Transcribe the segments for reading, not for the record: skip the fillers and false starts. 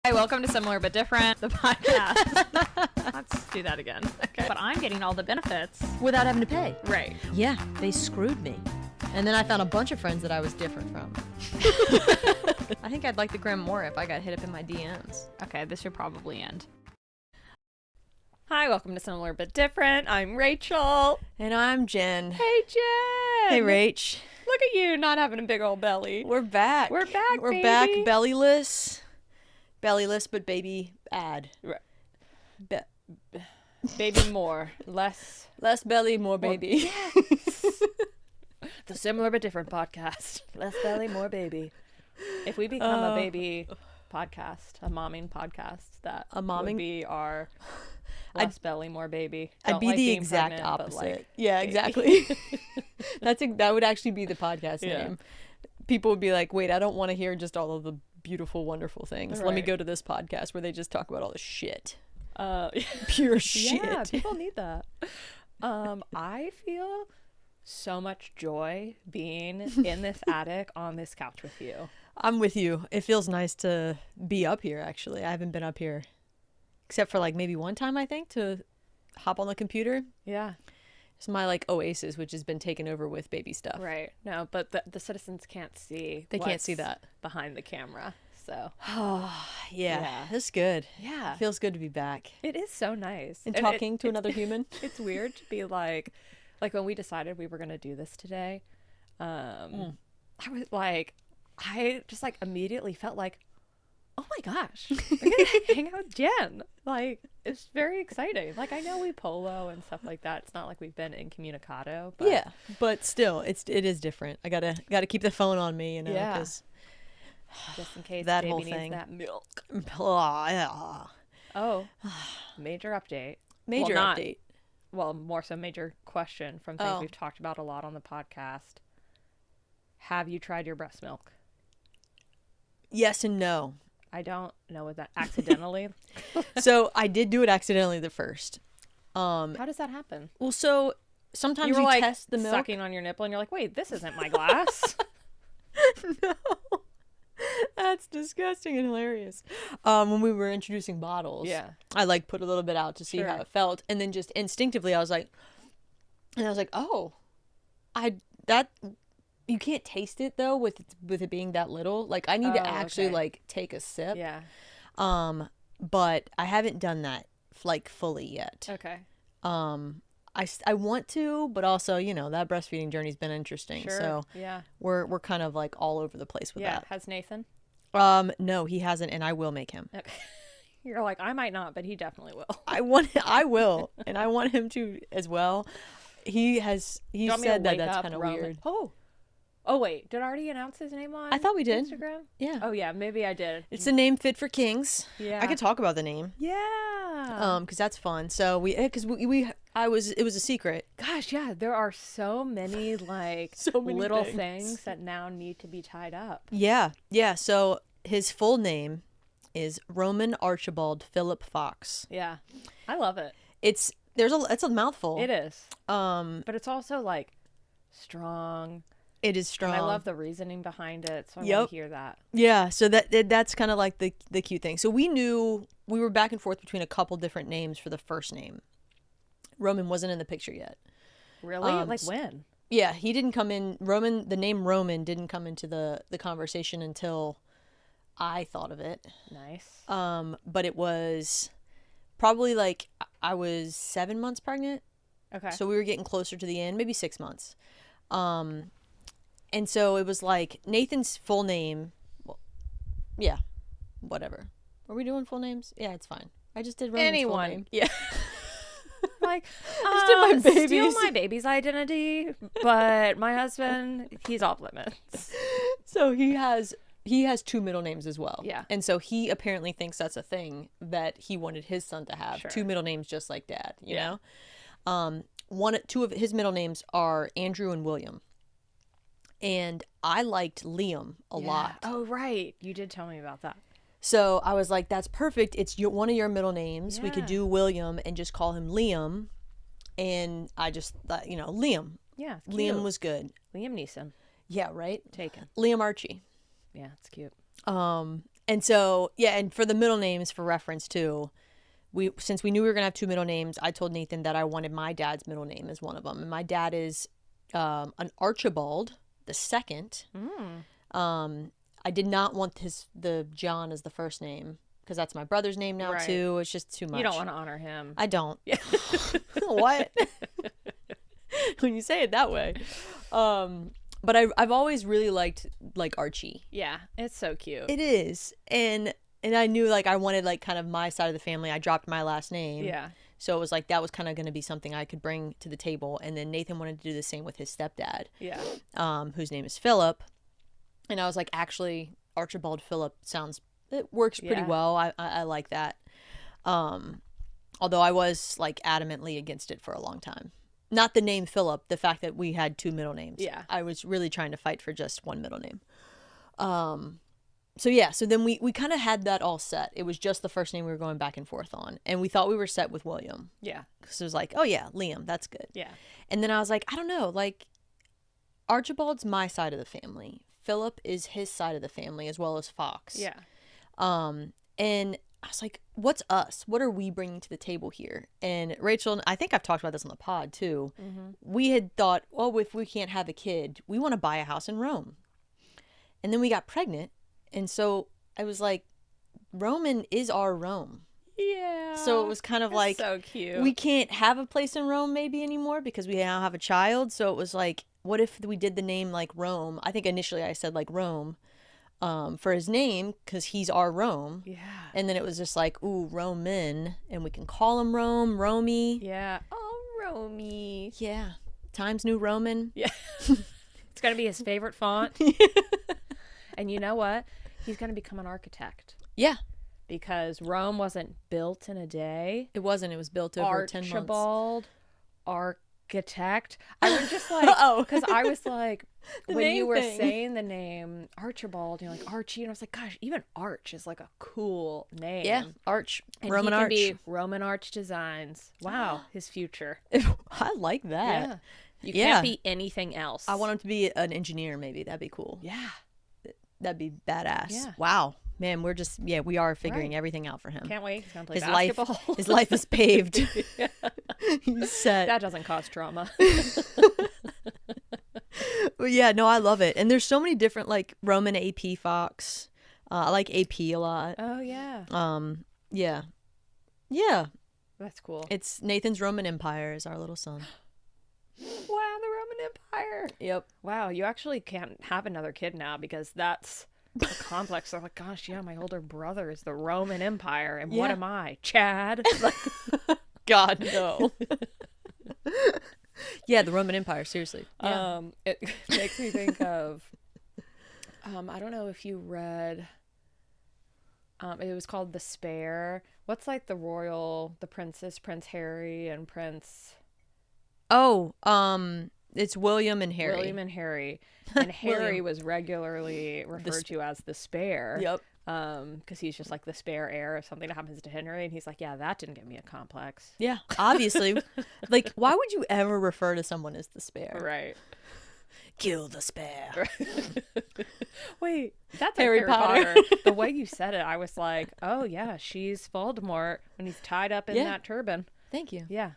Hi, welcome to Similar But Different, the podcast. Let's do that again. Okay. But I'm getting all the benefits. Without having to pay. Right. Yeah, they screwed me. And then I found a bunch of friends that I was different from. I think I'd like the gram more if I got hit up in my DMs. Okay, this should probably end. Hi, welcome to Similar But Different. I'm Rachel. And I'm Jen. Hey, Jen. Hey, Rach. Look at you not having a big old belly. We're back. We're back, We're baby. back, bellyless. Bellyless, but baby ad. Right. Baby more. Less belly, more baby. Yes. The Similar But Different podcast. Less belly, more baby. If we become a baby podcast, a momming podcast, that would be our less belly, more baby. I'd be the exact opposite. Yeah, exactly. That would actually be the podcast name. People would be like, wait, I don't want to hear just all of the beautiful, wonderful things. Let me go to this podcast where they just talk about all the shit. Pure shit. Yeah, people need that. I feel so much joy being in this attic on this couch with you. I'm with you. It feels nice to be up here, actually. I haven't been up here except for like maybe one time, I think, to hop on the computer. Yeah. It's my like oasis, which has been taken over with baby stuff. Right. No, but the citizens can't see. They can't see that behind the camera. So. Oh, yeah. That's good. Yeah. It feels good to be back. It is so nice. And talking to another human. It's weird to be like when we decided we were going to do this today, I was like, I just like immediately felt like, oh my gosh, we're going to hang out with Jen. Like, it's very exciting. Like, I know we polo and stuff like that. It's not like we've been incommunicado. But yeah, but still, it is different. I gotta keep the phone on me, because just in case that baby whole needs thing. that milk. Oh, Major update. Major update. Well, more so major question from things we've talked about a lot on the podcast. Have you tried your breast milk? Yes and no. I don't know what that accidentally. So I did do it accidentally the first. How does that happen? Well, so sometimes you like test the milk. Sucking on your nipple and you're like, wait, this isn't my glass. No. That's disgusting and hilarious. When we were introducing bottles, I like put a little bit out to see how it felt, and then just instinctively I was like, oh, you can't taste it though with it being that little. Like I need to actually like take a sip. Yeah. But I haven't done that like fully yet. Okay. I want to, but also, that breastfeeding journey's been interesting. Sure. So yeah, we're kind of like all over the place with that. Has Nathan? No, he hasn't, and I will make him. Okay. You're like, I might not, but he definitely will. I will, and I want him to as well. He said that's kind of weird. Oh wait, did I already announce his name on? I thought we did. Instagram? Yeah. Oh yeah, maybe I did. It's a name fit for kings. Yeah. I could talk about the name. Yeah. Because that's fun. So it was a secret. Gosh, yeah, there are so many little things that now need to be tied up. Yeah. Yeah. So his full name is Roman Archibald Philip Fox. Yeah. I love it. It's a mouthful. It is. But it's also like strong. It is strong. And I love the reasoning behind it, so I want to hear that. Yeah, so that's kind of like the cute thing. So we were back and forth between a couple different names for the first name. Roman wasn't in the picture yet. Really? Like when? Yeah, he didn't come in. The name Roman didn't come into the conversation until I thought of it. Nice. But it was probably like I was 7 months pregnant. Okay. So we were getting closer to the end, maybe 6 months. And so it was like Nathan's full name. Well, yeah, whatever. Are we doing full names? Yeah, it's fine. I just did Roman's full name. Yeah. Like, I just did my baby's. Steal my baby's identity, but my husband, he's off limits. So he has 2 middle names as well. Yeah. And so he apparently thinks that's a thing that he wanted his son to have. Sure. 2 middle names just like dad, you know? 2 of his middle names are Andrew and William. And I liked Liam a lot. Oh, right. You did tell me about that. So I was like, that's perfect. It's one of your middle names. Yeah. We could do William and just call him Liam. And I just thought, Liam. Yeah. Liam was good. Liam Neeson. Yeah, right? Taken. Liam Archie. Yeah, it's cute. And so, yeah, and for the middle names, for reference too, since we knew we were going to have 2 middle names, I told Nathan that I wanted my dad's middle name as one of them. And my dad is an Archibald the second. I did not want the John as the first name because that's my brother's name now too. It's just too much. You don't want to honor him. I don't. What? When you say it that way. But I've always really liked like Archie. Yeah, it's so cute. It is. And I knew like I wanted like kind of my side of the family. I dropped my last name. Yeah. So it was like that was kind of going to be something I could bring to the table. And then Nathan wanted to do the same with his stepdad. Yeah. Whose name is Philip. And I was like, actually, Archibald Philip it works pretty well. I like that. Although I was like adamantly against it for a long time. Not the name Philip, the fact that we had 2 middle names. Yeah. I was really trying to fight for just one middle name. So yeah, so then we kind of had that all set. It was just the first name we were going back and forth on. And we thought we were set with William. Yeah. Because it was like, oh yeah, Liam, that's good. Yeah. And then I was like, I don't know, like Archibald's my side of the family. Philip is his side of the family as well as Fox. Yeah. And I was like, what's us? What are we bringing to the table here? And Rachel, I think I've talked about this on the pod too. We had thought, well, if we can't have a kid, we want to buy a house in Rome. And then we got pregnant. And so I was like, Roman is our Rome. Yeah. So it was kind of like, so cute. We can't have a place in Rome maybe anymore because we now have a child. So it was like, what if we did the name like Rome? I think initially I said like Rome for his name because he's our Rome. Yeah. And then it was just like, ooh, Roman. And we can call him Rome, Romy. Yeah. Oh, Romy. Yeah. Times New Roman. Yeah. It's going to be his favorite font. And you know what? He's going to become an architect. Yeah. Because Rome wasn't built in a day. It wasn't. It was built over 10 months. Archibald, architect. I was just like, because I was like, when you were saying the name Archibald, you're like Archie, and I was like, gosh, even Arch is like a cool name. Yeah, Arch, and Roman he can Arch. Be Roman Arch Designs. Wow, his future. I like that. Yeah. You can't be anything else. I want him to be an engineer. Maybe that'd be cool. Yeah, that'd be badass. Yeah. Wow. Man, we are figuring everything out for him. Can't wait. He's gonna play basketball. His life is paved. He's set. That doesn't cause trauma. Well, yeah, no, I love it. And there's so many different like Roman AP Fox. I like AP a lot. Oh yeah. Yeah. Yeah. That's cool. It's Nathan's Roman Empire is our little son. Wow, the Roman Empire. Yep. Wow, you actually can't have another kid now because that's a complex. They're like, gosh, yeah, my older brother is the Roman Empire, and what am I, Chad? God, no. Yeah, the Roman Empire, seriously. Yeah. It makes me think of, I don't know if you read, it was called The Spare. What's like the princess, Prince Harry and Prince... Oh, it's William and Harry. William and Harry. And Harry was regularly referred to as the spare. Yep. Because he's just like the spare heir if something happens to Henry. And he's like, yeah, that didn't give me a complex. Yeah, obviously. Like, why would you ever refer to someone as the spare? Right. Kill the spare. Wait, that's Harry Potter. The way you said it, I was like, oh, yeah, she's Voldemort when he's tied up in that turban. Thank you. Yeah.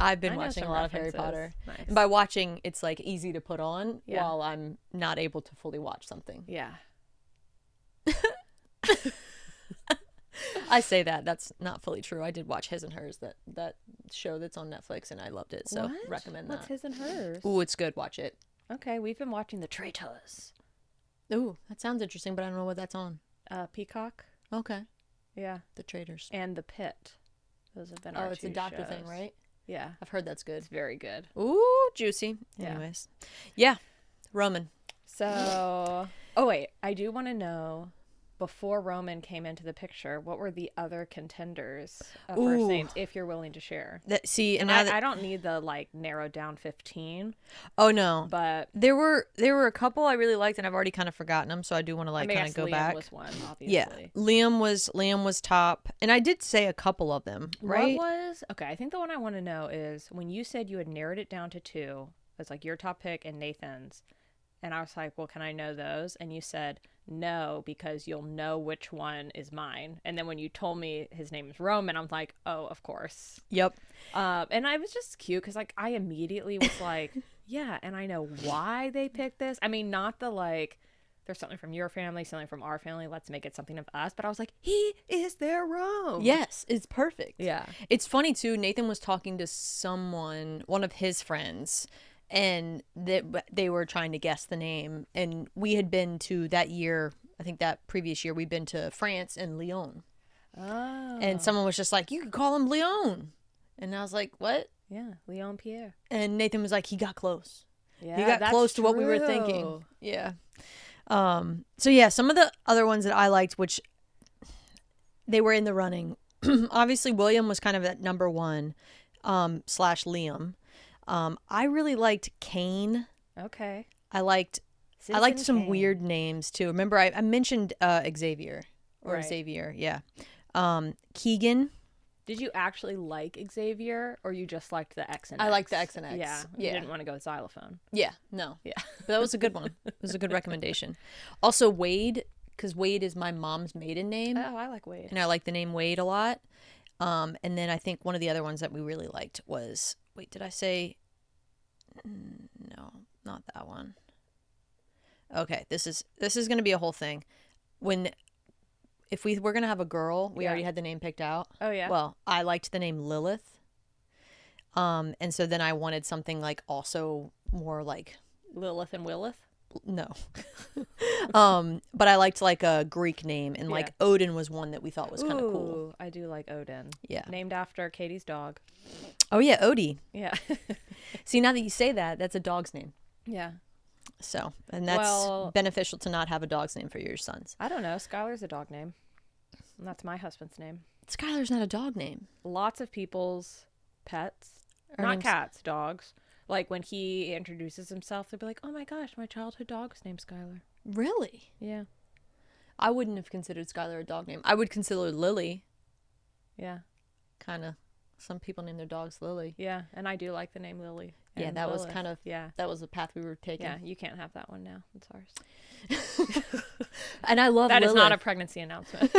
I've been watching a lot of Harry Potter. Nice. And by watching, it's like easy to put on while I'm not able to fully watch something. Yeah. I say that. That's not fully true. I did watch His and Hers, that show that's on Netflix, and I loved it. So recommend that. What's His and Hers? Ooh, it's good. Watch it. Okay, we've been watching The Traitors. Ooh, that sounds interesting, but I don't know what that's on. Peacock. Okay. Yeah. The Traitors. And The Pit. Those have been our it's a doctor thing, right? Yeah. I've heard that's good. It's very good. Ooh, juicy. Anyways. Yeah. Roman. So, oh wait, I do want to know, before Roman came into the picture, what were the other contenders of first names, if you're willing to share? I don't need the narrowed down 15. Oh no, but there were a couple I really liked, and I've already kind of forgotten them, so I do want to kind of go Liam back. Was one, obviously. Yeah, Liam was top, and I did say a couple of them. Right? I think the one I want to know is when you said you had narrowed it down to 2. It's like your top pick and Nathan's. And I was like, well, can I know those? And you said no, because you'll know which one is mine. And then when you told me his name is Roman, I'm like, oh, of course. Yep. And I was just cute because like I immediately was like, yeah, and I know why they picked this. I mean, not the like, there's something from your family, something from our family, let's make it something of us. But I was like, he is their Rome. Yes, it's perfect. Yeah. It's funny too. Nathan was talking to someone, one of his friends, and they were trying to guess the name. And we had been to that year, I think that previous year, we'd been to France and Lyon. Oh. And someone was just like, you could call him Leon. And I was like, what? Yeah, Leon Pierre. And Nathan was like, he got close. Yeah, he got close to what we were thinking. Yeah. So yeah, some of the other ones that I liked, which they were in the running. Obviously, William was kind of at number 1, / Liam. I really liked Kane. Okay. I liked some Kane. weird names too. Remember, I mentioned Xavier or Right. Xavier. Yeah. Keegan. Did you actually like Xavier, or you just liked the X and X? I liked the X and X. Yeah. You didn't want to go with xylophone. Yeah. No. Yeah. But that was a good one. It was a good recommendation. Also, Wade, because Wade is my mom's maiden name. Oh, I like Wade. And I like the name Wade a lot. And then I think one of the other ones that we really liked was, wait, did I say? No, not that one. Okay, this is going to be a whole thing. If we were going to have a girl, we already had the name picked out. Oh, yeah? Well, I liked the name Lilith. And so then I wanted something like also more like Lilith and Willith? no. But I liked like a Greek name, and like Odin was one that we thought was kind of cool. I do like Odin. Yeah. Named after Katie's dog. Oh yeah, Odie. Yeah. See, now that you say that, that's a dog's name. Yeah. So, and that's beneficial to not have a dog's name for your sons. I don't know. Skylar's a dog name. And that's my husband's name. Skylar's not a dog name. Lots of people's pets, not names- cats, dogs. Like when he introduces himself, they'll be like, oh my gosh, my childhood dog's named Skylar. Really? Yeah. I wouldn't have considered Skylar a dog name. I would consider Lily. Yeah. Kind of. Some people name their dogs Lily. Yeah. And I do like the name Lily. Yeah, and that was Lilith. kind of, that was the path we were taking. Yeah, you can't have that one now. It's ours. And I love That Lilith. is not a pregnancy announcement.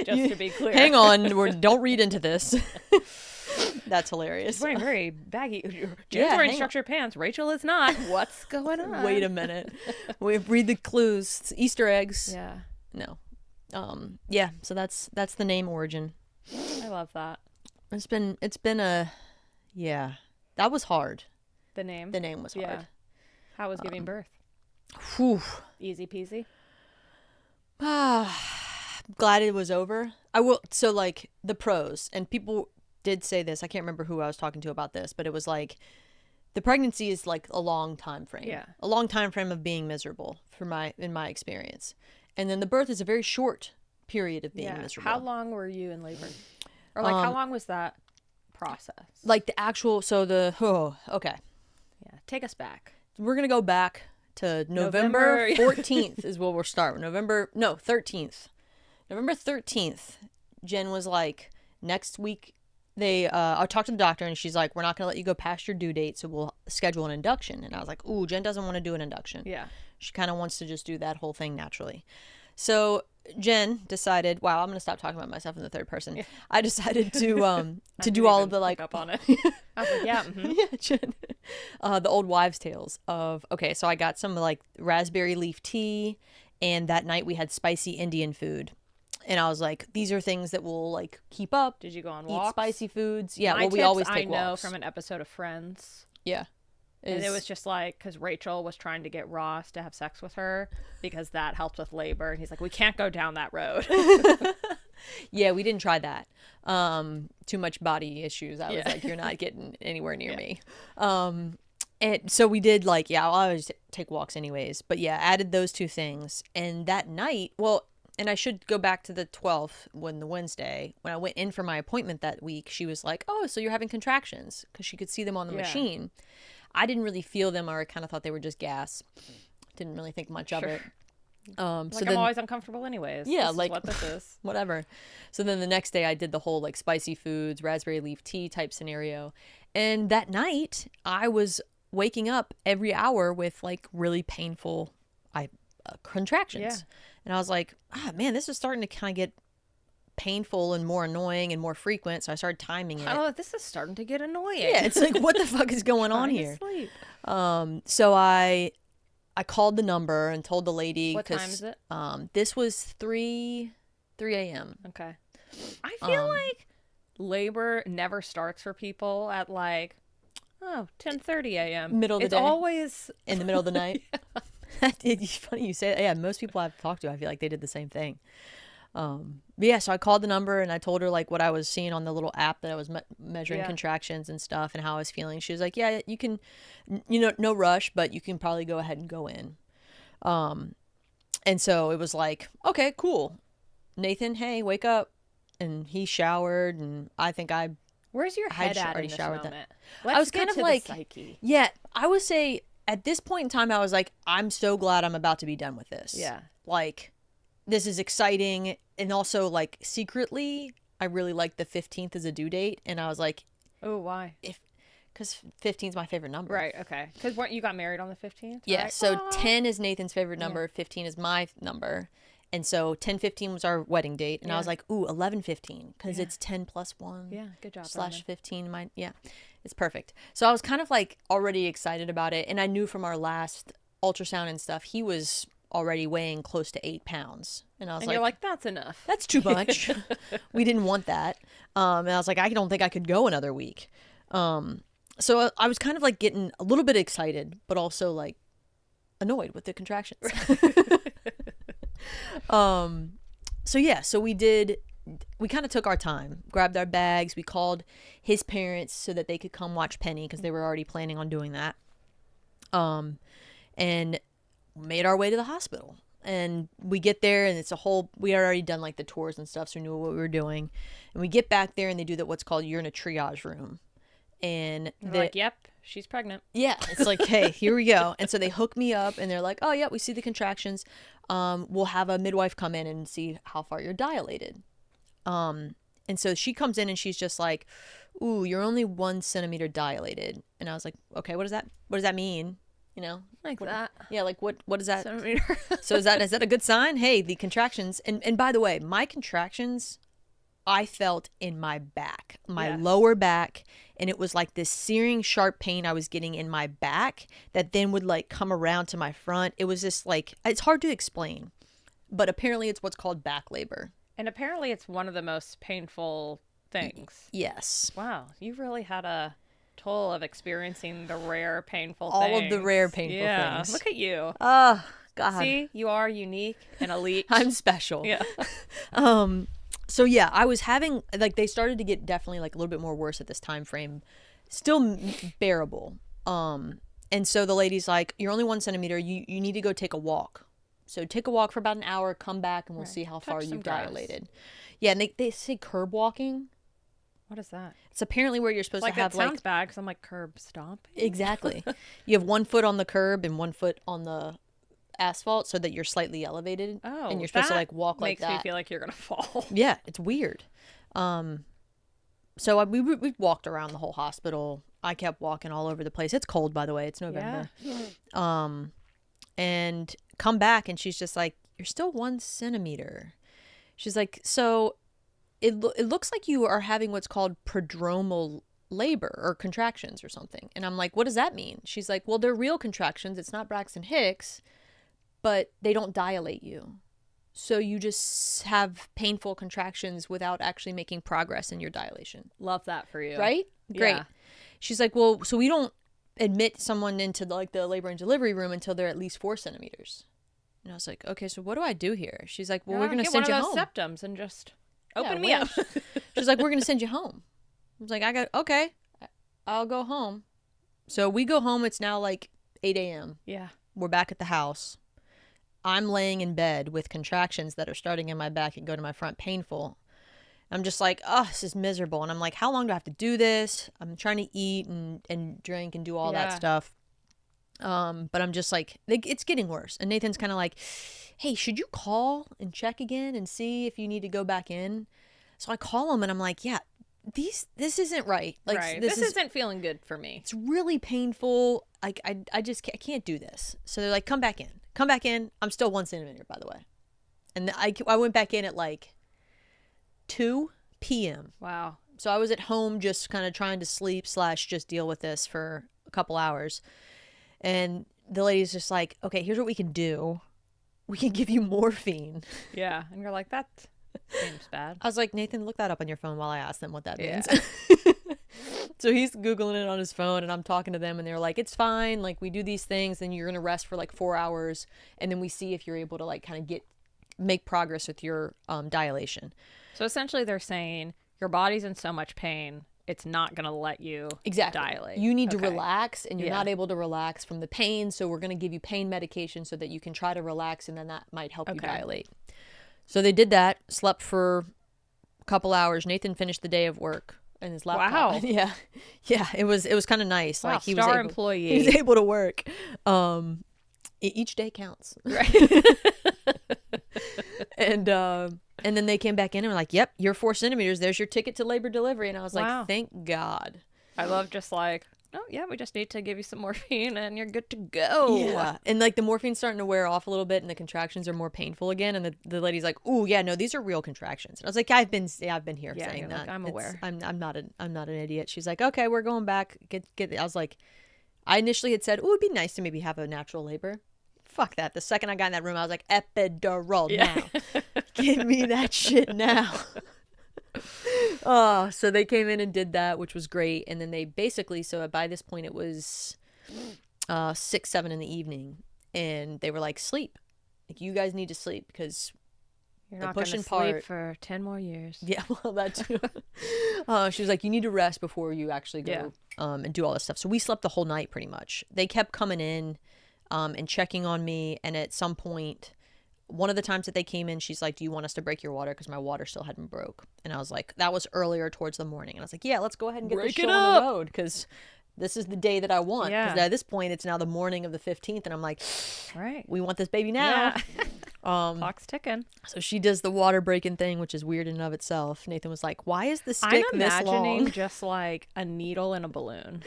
Just to be clear. Hang on, don't read into this. That's hilarious. He's wearing very baggy. Jen's wearing structured pants. Rachel is not. What's going on? Wait a minute. We read the clues. It's Easter eggs. Yeah. No. Yeah. So that's the name origin. I love that. It's been a, yeah. That was hard. The name. The name was hard. Yeah. How was giving birth? Whew. Easy peasy. Glad it was over. So like the pros, and people did say this. I can't remember who I was talking to about this, but it was like the pregnancy is like a long time frame. Yeah. A long time frame of being miserable in my experience. And then the birth is a very short period of being miserable. How long were you in labor? Or like how long was that process? Like the actual, okay. Yeah. Take us back. We're going to go back to November 14th is where we'll start. 13th. November 13th, Jen was like, next week, I talked to the doctor and she's like, we're not going to let you go past your due date, so we'll schedule an induction. And I was like, ooh, Jen doesn't want to do an induction. Yeah. She kind of wants to just do that whole thing naturally. So Jen decided, wow, I'm going to stop talking about myself in the third person. Yeah. I decided to do all of the like up on it. I was like, yeah. Mm-hmm. Yeah, Jen. The old wives' tales of, okay, so I got some like raspberry leaf tea, and that night we had spicy Indian food. And I was like, these are things that will like keep up. Did you go on eat walks? spicy foods. Yeah, My we always tips take walks. I know from an episode of Friends. Yeah. And it was just like, because Rachel was trying to get Ross to have sex with her because that helped with labor. And he's like, we can't go down that road. Yeah, we didn't try that. Too much body issues. I was like, you're not getting anywhere near me. And so we did like, I'll always take walks anyways. But yeah, added those two things. And that night, and I should go back to the 12th, the Wednesday, when I went in for my appointment that week, she was like, oh, so you're having contractions, because she could see them on the machine. I didn't really feel them, or I kind of thought they were just gas. Didn't really think much of it. I'm always uncomfortable anyways. Yeah, this like is what this is. Whatever. So then the next day I did the whole like spicy foods, raspberry leaf tea type scenario. And that night I was waking up every hour with like really painful contractions. Yeah. And I was like, man, this is starting to kind of get painful and more annoying and more frequent. So I started timing it. Oh, this is starting to get annoying. Yeah, it's like, what the fuck is going on here? Sleep. So I called the number and told the lady. What time is it? This was 3 a.m. Okay. I feel like labor never starts for people at like 10:30 a.m. Middle of the day. It's always in the middle of the night. It's funny you say that. Yeah, most people I've talked to, I feel like they did the same thing. But yeah, so I called the number and I told her like what I was seeing on the little app that I was measuring contractions and stuff and how I was feeling. She was like, yeah, you can, no rush, but you can probably go ahead and go in. And so it was like, okay, cool. Nathan, hey, wake up. And he showered and I think Where's your head at in this moment? I was kind of like, psyche. Yeah, I would say at this point in time, I was like, I'm so glad I'm about to be done with this. Yeah. Like, this is exciting. And also, like, secretly, I really like the 15th as a due date. And I was like, oh, why? Because 15 is my favorite number. Right, okay. Because you got married on the 15th? Yeah, right? so 10 is Nathan's favorite number, 15 is my number. And so 10/15 was our wedding date. And I was like, ooh, 11/15. Because it's 10 plus 1. Yeah, good job. / 15. It's perfect. So I was kind of like already excited about it. And I knew from our last ultrasound and stuff, he was already weighing close to 8 pounds. And I was like, you're like, that's enough. That's too much. We didn't want that. And I was like, I don't think I could go another week. So I was kind of like getting a little bit excited, but also like annoyed with the contractions. So we kind of took our time, grabbed our bags. We called his parents so that they could come watch Penny because they were already planning on doing that. And made our way to the hospital. And we get there and we had already done like the tours and stuff. So we knew what we were doing. And we get back there and they do what's called, you're in a triage room. And they're like, yep, she's pregnant. Yeah. It's like, hey, here we go. And so they hook me up and they're like, oh yeah, we see the contractions. We'll have a midwife come in and see how far you're dilated. And so she comes in and she's just like, ooh, you're only 1 centimeter dilated. And I was like, okay, what does that mean? That. Yeah. Like what is that? Centimeter. So is that a good sign? Hey, the contractions. And by the way, my contractions, I felt in my back, my lower back. And it was like this searing sharp pain I was getting in my back that then would like come around to my front. It was just like, it's hard to explain, but apparently it's what's called back labor. And apparently it's one of the most painful things. Yes. Wow. You really had a toll of experiencing the rare painful all things. of the rare painful things. Look at you. Oh, God. See, you are unique and elite. I'm special. Yeah. So yeah, I was having like they started to get definitely like a little bit more worse at this time frame, still bearable. And so the lady's like, "You're only 1 centimeter. You need to go take a walk. So take a walk for about an hour. Come back, and we'll see how far you've dilated." Yeah, and they say curb walking. What is that? It's apparently where you're supposed to have like. It sounds bad because I'm like curb stomping. Exactly. You have 1 foot on the curb and 1 foot on the asphalt so that you're slightly elevated. Oh, and you're supposed to like walk like that. Makes me feel like you're gonna fall. Yeah, it's weird. So we walked around the whole hospital. I kept walking all over the place. It's cold, by the way. It's November. Yeah. And come back and she's just like, you're still 1 centimeter. She's like, so it looks like you are having what's called prodromal labor or contractions or something. And I'm like, what does that mean? She's like, well, they're real contractions. It's not Braxton Hicks, but they don't dilate you. So you just have painful contractions without actually making progress in your dilation. Love that for you. Right? Great. Yeah. She's like, well, so we don't admit someone into the labor and delivery room until they're at least 4 centimeters. And I was like, okay, so what do I do here? She's like, well, we're going to send you home. Septums and just open me up. She's like, we're going to send you home. I was like, okay, I'll go home. So we go home. It's now like 8 a.m. Yeah. We're back at the house. I'm laying in bed with contractions that are starting in my back and go to my front, painful. I'm just like, oh, this is miserable. And I'm like, how long do I have to do this? I'm trying to eat and drink and do all that stuff. But I'm just like, it's getting worse. And Nathan's kind of like, hey, should you call and check again and see if you need to go back in? So I call him and I'm like, yeah, this isn't right. Like, right. This isn't feeling good for me. It's really painful. Like, I can't do this. So they're like, come back in. Come back in. I'm still 1 centimeter, by the way. And I went back in at like 2 p.m. Wow. So I was at home just kind of trying to sleep / just deal with this for a couple hours. And the lady's just like, okay, here's what we can do. We can give you morphine. Yeah. And you're like, that seems bad. I was like, Nathan, look that up on your phone while I ask them what that means. So he's Googling it on his phone, and I'm talking to them, and they're like, it's fine. Like, we do these things, then you're going to rest for like 4 hours, and then we see if you're able to like kind of make progress with your dilation. So essentially they're saying your body's in so much pain, it's not going to let you dilate. You need to relax, and you're not able to relax from the pain, so we're going to give you pain medication so that you can try to relax, and then that might help you dilate. So they did that, slept for a couple hours. Nathan finished the day of work in his laptop. Wow. Yeah. It was kind of nice. Wow, like he star was employee. He was able to work. Each day counts. Right. And then they came back in and were like, yep, you're 4 centimeters. There's your ticket to labor delivery. And I was like, thank God. I love just like, oh yeah, we just need to give you some morphine and you're good to go. Yeah. And like the morphine's starting to wear off a little bit and the contractions are more painful again. And the lady's like, oh yeah, no, these are real contractions. And I was like, I've been here saying that. Like, I'm aware. I'm not an idiot. She's like, okay, we're going back. Get. I was like, I initially had said, oh, it'd be nice to maybe have a natural labor. Fuck that. The second I got in that room, I was like, epidural now. Give me that shit now. So they came in and did that, which was great. And then they basically, so by this point it was 6, 7 in the evening, and they were like, sleep. Like, you guys need to sleep because you're not going to sleep for 10 more years. Yeah, well, that too. She was like, you need to rest before you actually go and do all this stuff. So we slept the whole night pretty much. They kept coming in and checking on me. And at some point, one of the times that they came in, she's like, do you want us to break your water? Because my water still hadn't broke. And I was like, that was earlier towards the morning. And I was like, yeah, let's go ahead and get this show on the road because this is the day that I want. Because at this point, it's now the morning of the 15th. And I'm like, right, we want this baby now. Yeah. Clock's ticking. So she does the water breaking thing, which is weird in and of itself. Nathan was like, why is the stick this long? I'm imagining just like a needle in a balloon.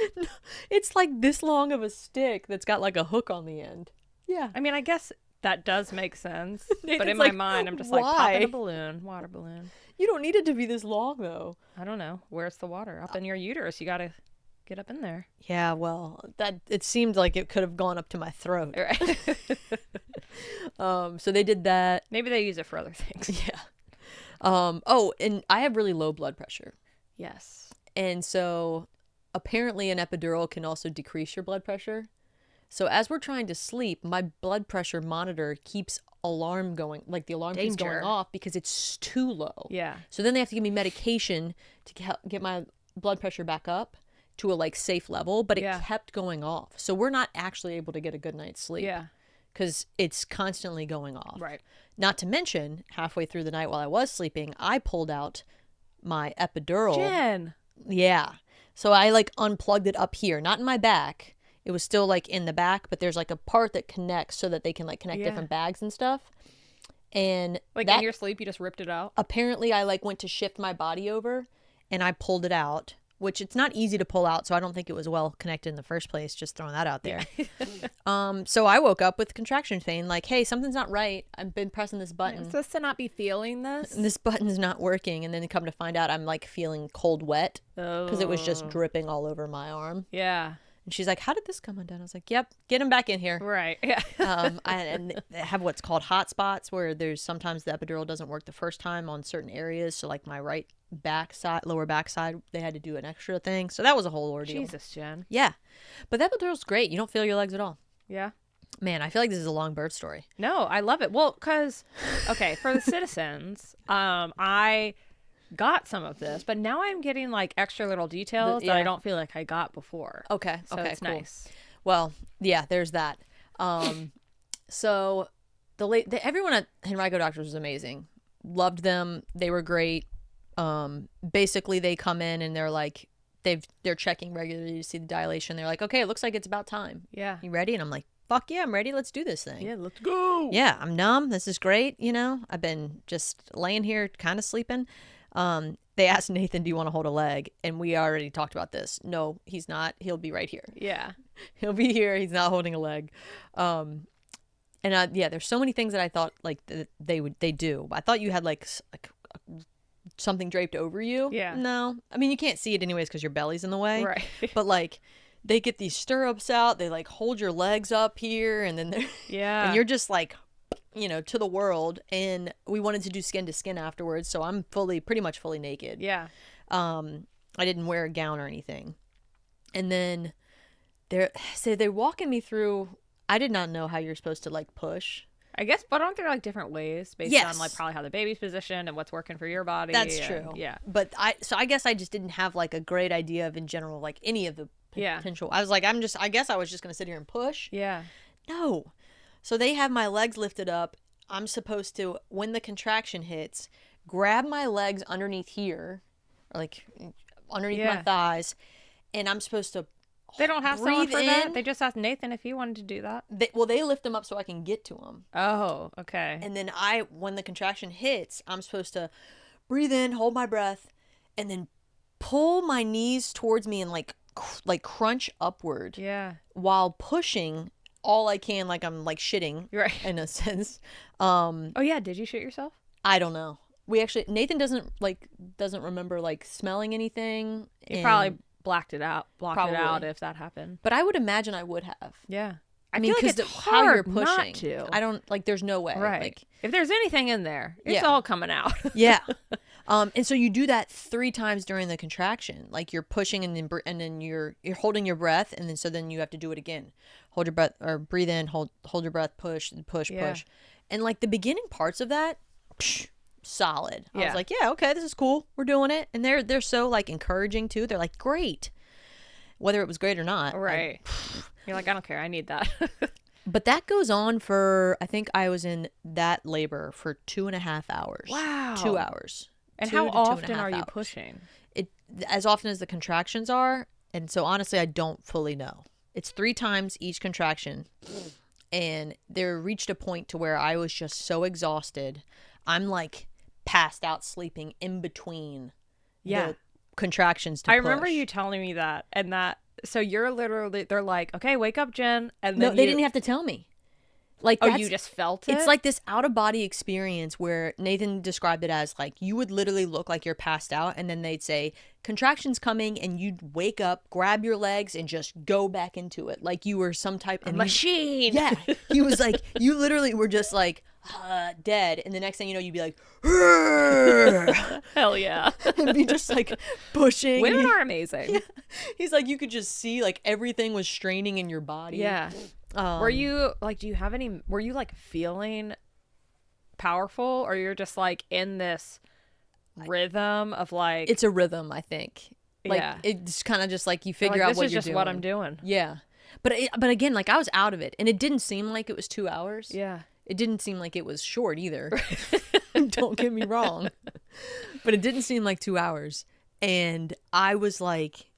It's like this long of a stick that's got like a hook on the end. Yeah. I mean, I guess that does make sense. But in my mind, I'm just like, pop in a balloon, water balloon. You don't need it to be this long, though. I don't know. Where's the water? Up in your uterus. You got to get up in there. Yeah, well, it seemed like it could have gone up to my throat. Right. So they did that. Maybe they use it for other things. Yeah. And I have really low blood pressure. Yes. And so apparently an epidural can also decrease your blood pressure. So as we're trying to sleep, my blood pressure monitor keeps alarm going, like the alarm keeps going off because it's too low. Yeah. So then they have to give me medication to get my blood pressure back up to a like safe level, but it kept going off. So we're not actually able to get a good night's sleep. Yeah. Because it's constantly going off. Right. Not to mention, halfway through the night while I was sleeping, I pulled out my epidural. Jenn. Yeah. So I like unplugged it up here, not in my back. It was still like in the back, but there's like a part that connects so that they can like connect different bags and stuff. And like in your sleep, you just ripped it out? Apparently I like went to shift my body over and I pulled it out, which it's not easy to pull out. So I don't think it was well connected in the first place. Just throwing that out there. So I woke up with contraction pain, like, hey, something's not right. I've been pressing this button. You're supposed to not be feeling this. And this button's not working. And then come to find out I'm like feeling cold wet because it was just dripping all over my arm. Yeah. And she's like, how did this come undone? I was like, yep, get him back in here. Right. Yeah. And they have what's called hot spots where there's sometimes the epidural doesn't work the first time on certain areas. So like my right lower back side, they had to do an extra thing. So that was a whole ordeal. Jesus, Jenn. Yeah. But the epidural's great. You don't feel your legs at all. Yeah. Man, I feel like this is a long birth story. No, I love it. Well, because, okay, for the citizens, I got some of this, but now I'm getting like extra little details that I don't feel like I got before. Okay. So it's cool. Nice. Well, yeah, there's that. So everyone at Henrico Doctors was amazing. Loved them. They were great. Basically they come in and they're like, they're checking regularly to see the dilation. They're like, okay, it looks like it's about time. Yeah. You ready? And I'm like, fuck yeah, I'm ready. Let's do this thing. Yeah, let's go. Yeah, I'm numb. This is great. You know, I've been just laying here kind of sleeping. They asked Nathan, do you want to hold a leg? And we already talked about this. No, he's not. He'll be right here. Yeah. He'll be here. He's not holding a leg. yeah, there's so many things that I thought like they do. I thought you had like something draped over you. Yeah. No, I mean you can't see it anyways because your belly's in the way. Right. But like they get these stirrups out. They like hold your legs up here, and then they're and you're just like, you know, to the world. And we wanted to do skin to skin afterwards, so I'm pretty much fully naked. Yeah. I didn't wear a gown or anything. And then they're walking me through. I did not know how you're supposed to like push. I guess, but aren't there like different ways based on like probably how the baby's positioned and what's working for your body? That's true. Yeah. But I guess I just didn't have like a great idea of in general like any of the potential. I was like, I guess I was just gonna sit here and push. Yeah. No. So they have my legs lifted up. I'm supposed to, when the contraction hits, grab my legs underneath here, or like underneath my thighs, and I'm supposed to. They don't have someone for that? They just asked Nathan if he wanted to do that? They lift them up so I can get to them. Oh, okay. And then when the contraction hits, I'm supposed to breathe in, hold my breath, and then pull my knees towards me and like crunch upward. Yeah. While pushing all I can, like I'm like shitting. Right. In a sense. Oh yeah, did you shit yourself? I don't know. Nathan doesn't remember like smelling anything. He probably blocked it out if that happened. But I would imagine I would have. Yeah. I mean, because it's hard how you're pushing. Not to. I don't like. There's no way. Right. Like, if there's anything in there, it's all coming out. Yeah. And so you do that 3 times during the contraction. Like you're pushing and then you're holding your breath, and then you have to do it again. Hold your breath or breathe in. Hold your breath. Push. Push. And like the beginning parts of that. Solid. I was like, yeah, okay, this is cool. We're doing it. And they're so like encouraging too. They're like, great. Whether it was great or not. Right. You're like, I don't care. I need that. But that goes on for, I think I was in that labor for 2.5 hours. Wow. 2 hours. And how often are you pushing? As often as the contractions are. And so honestly, I don't fully know. It's 3 times each contraction. And there reached a point to where I was just so exhausted. I'm like passed out sleeping in between the contractions to I remember you telling me that, and that so you're literally they're like, okay, wake up, Jen, and then they didn't have to tell me. Like, you just felt it? It's like this out of body experience where Nathan described it as like you would literally look like you're passed out, and then they'd say contractions coming, and you'd wake up, grab your legs, and just go back into it like you were some type of machine. He was like, you literally were just like dead, and the next thing you know, you'd be like, hell yeah, and be just like pushing. Women are amazing. Yeah. He's like, you could just see like everything was straining in your body. Yeah. Were you like, were you like feeling powerful, or you're just like in this rhythm of like, it's a rhythm, I think. Like, it's kind of just like you figure out what you're doing. This is just what I'm doing. Yeah. But again, like I was out of it, and it didn't seem like it was 2 hours. Yeah. It didn't seem like it was short either. Don't get me wrong. But it didn't seem like 2 hours. And I was like,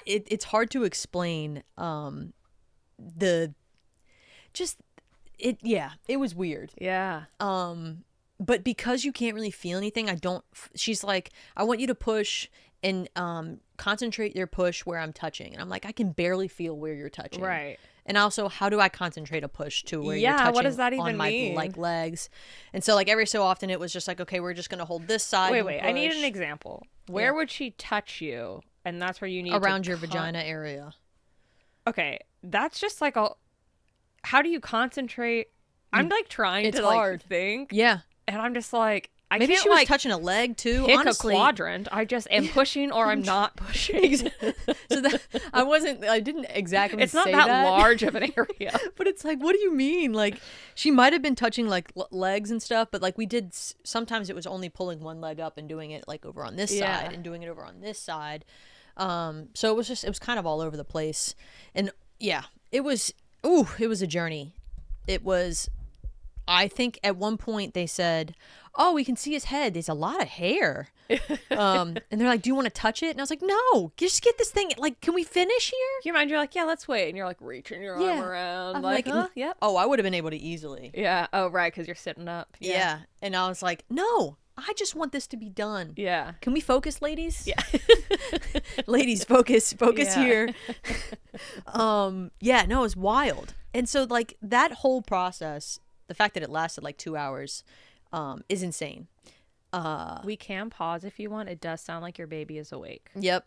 it's hard to explain it was weird. Yeah. But because you can't really feel anything, she's like, I want you to push and concentrate your push where I'm touching. And I'm like, I can barely feel where you're touching. Right. And also, how do I concentrate a push to where you're touching what does that even on my mean? like legs? And so like every so often it was just like, okay, we're just going to hold this side. Wait, I need an example. Where would she touch you? And that's where you need around your vagina area. Okay, that's just like how do you concentrate? I'm like trying to hard. Like think. Yeah. And I'm just like, maybe can't, she was like, touching a leg too. Pick honestly, a quadrant. I just am pushing or I'm not pushing. So I didn't exactly. It's not say that large of an area. But it's like, what do you mean? Like, she might have been touching like legs and stuff, but like we did. Sometimes it was only pulling one leg up and doing it like over on this side and doing it over on this side. So it was kind of all over the place, and it was a journey. It was. I think at one point they said, oh, we can see his head. There's a lot of hair. And they're like, do you want to touch it? And I was like, no, just get this thing. Like, can we finish here? You mind? You're like, yeah, let's wait. And you're like reaching your arm around. I'm like, yep. Oh, I would have been able to easily. Yeah. Oh, right. Because you're sitting up. Yeah. And I was like, no, I just want this to be done. Yeah. Can we focus, ladies? Yeah. Ladies, focus here. No, it was wild. And so like that whole process, the fact that it lasted like 2 hours, is insane. We can pause if you want. It does sound like your baby is awake. Yep,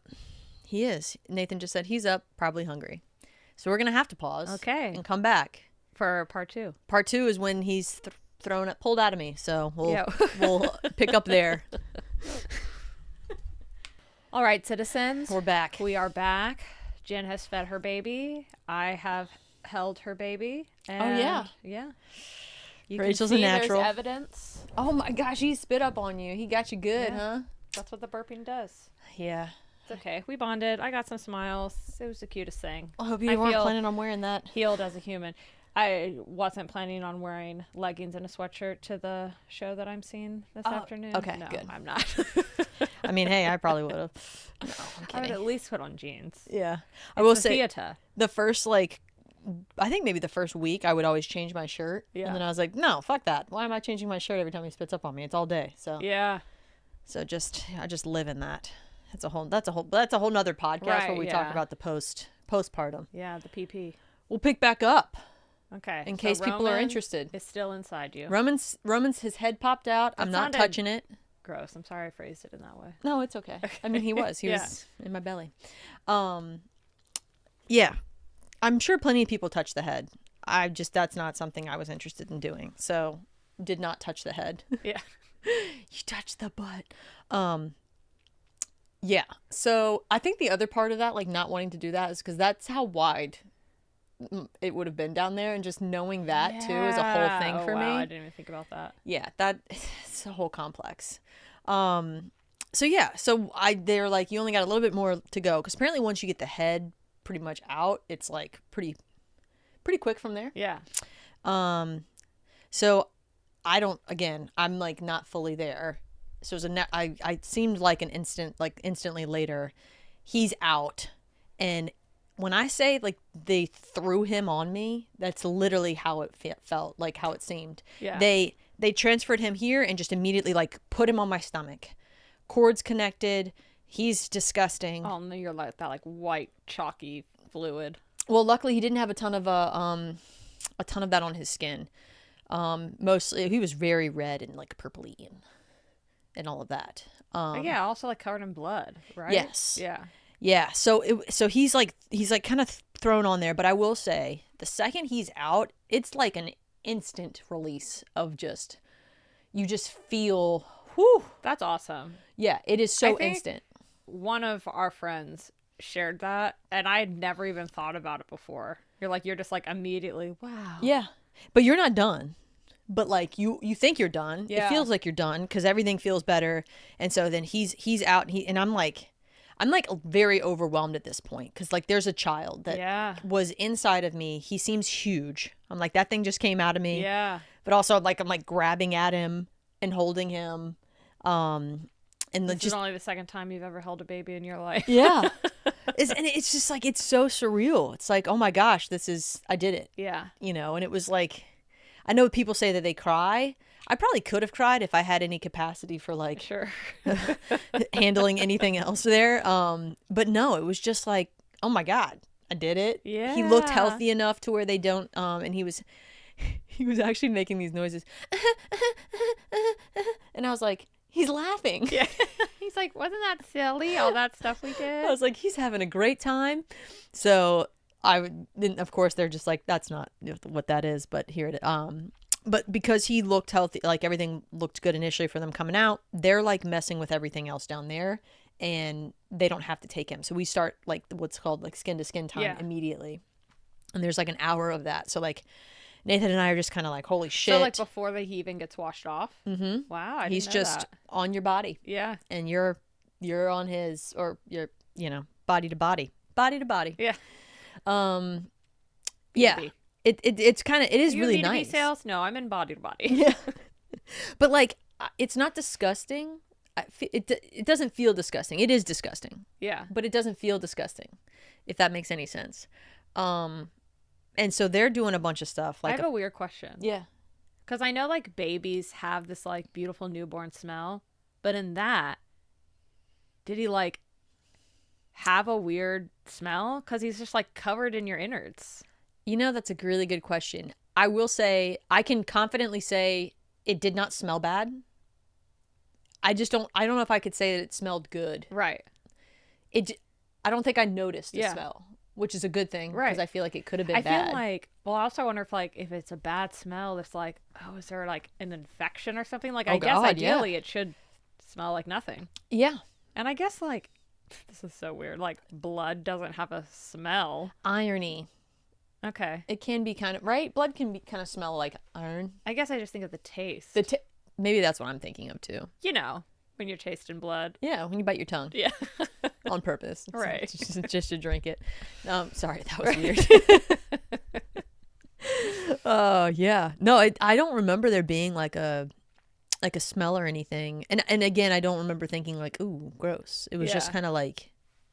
he is. Nathan just said he's up, probably hungry. So we're going to have to pause. Okay. And come back. For part 2. Part 2 is when he's pulled out of me. So we'll pick up there. All right, citizens. We're back. We are back. Jen has fed her baby. I have held her baby. And yeah. You Rachel's can see a natural. There's evidence. Oh my gosh, he spit up on you. He got you good, huh? That's what the burping does. Yeah. It's okay. We bonded. I got some smiles. It was the cutest thing. I hope you weren't planning on wearing that. Healed as a human. I wasn't planning on wearing leggings and a sweatshirt to the show that I'm seeing this afternoon. Okay, no, good. I'm not. I mean, hey, I probably would have. No, I'm I would kidding. at least put on jeans. Yeah. I It's will a say theater. the first, like, I think maybe the first week I would always change my shirt. Yeah. And then I was like, no, fuck that. Why am I changing my shirt every time he spits up on me? It's all day. So Yeah. So I just live in that. That's a whole nother podcast where we talk about the postpartum. Yeah, the PP. We'll pick back up Okay. in case people are interested. It's still inside you. Roman's his head popped out. I'm not touching it. Gross. I'm sorry I phrased it in that way. No, it's okay. I mean, he was in my belly. Yeah. I'm sure plenty of people touch the head. That's not something I was interested in doing. So did not touch the head. Yeah. You touched the butt. Yeah. So I think the other part of that, like not wanting to do that, is because that's how wide it would have been down there, and just knowing that too is a whole thing for me. I didn't even think about that. Yeah, it's a whole complex. So yeah, they're like, you only got a little bit more to go, because apparently once you get the head pretty much out, it's like pretty quick from there. Yeah. So I'm like not fully there. So it was I seemed like instantly later, he's out. And when I say like they threw him on me, that's literally how it felt, like how it seemed. Yeah. They transferred him here and just immediately like put him on my stomach. Cords connected. He's disgusting. Oh no, you're like that like white chalky fluid. Well, luckily he didn't have a ton of that on his skin. Mostly he was very red and like purpley and all of that. Yeah, also like covered in blood, right? Yes. Yeah. Yeah. So he's like kind of thrown on there, but I will say the second he's out, it's like an instant release of you just feel, whew. That's awesome. Yeah, it is so instant. One of our friends shared that, and I had never even thought about it before. You're just like immediately, wow. Yeah. But you're not done. But like you think you're done. Yeah. It feels like you're done because everything feels better. And so then he's out, and I'm like very overwhelmed at this point, because like there's a child that was inside of me. He seems huge. I'm like, that thing just came out of me. Yeah. But also like I'm like grabbing at him and holding him. And this is only the second time you've ever held a baby in your life. Yeah. And it's just like, it's so surreal. It's like, oh my gosh, I did it. Yeah. And it was like, I know people say that they cry. I probably could have cried if I had any capacity for like Sure. handling anything else there. But no, it was just like, oh my God, I did it. Yeah. He looked healthy enough to where they don't, and he was actually making these noises. And I was like, he's laughing. Yeah. He's like, wasn't that silly? All that stuff we did. I was like, he's having a great time. So of course they're just like, that's not what that is, but here it is. But because he looked healthy, like everything looked good initially for them coming out, they're like messing with everything else down there, and they don't have to take him. So we start like what's called like skin to skin time immediately. And there's like an hour of that. So like Nathan and I are just kind of like, holy shit. So like before he even gets washed off. Mm-hmm. Wow. He's just on your body. Yeah. And you're on his, or you're, body to body. Yeah. Yeah. It's kind of, it is really nice. B2B sales? No, I'm in body to body. Yeah. But like, it's not disgusting. It doesn't feel disgusting. It is disgusting. Yeah. But it doesn't feel disgusting, if that makes any sense. And so they're doing a bunch of stuff. Like I have a weird question. Yeah. Because I know like babies have this like beautiful newborn smell, but in that, did he like have a weird smell? Because he's just like covered in your innards. You know, that's a really good question. I will say, I can confidently say it did not smell bad. I don't know if I could say that it smelled good. Right. I don't think I noticed the Yeah. smell, which is a good thing. Right. Because I feel like it could have been I bad. feel like, well, I also wonder if it's a bad smell, it's like, oh, is there like an infection or something? Like, I guess ideally it should smell like nothing. Yeah. And I guess like, this is so weird. Like, blood doesn't have a smell. Irony. Okay. It can be kind of, right? Blood can be kind of smell like iron. I guess I just think of the taste. Maybe that's what I'm thinking of too. You know, when you're tasting blood. Yeah, when you bite your tongue. Yeah. On purpose. Right. Just to drink it. Sorry, that was weird. Yeah. No, I don't remember there being like a smell or anything. And again, I don't remember thinking like, ooh, gross. It was just kind of like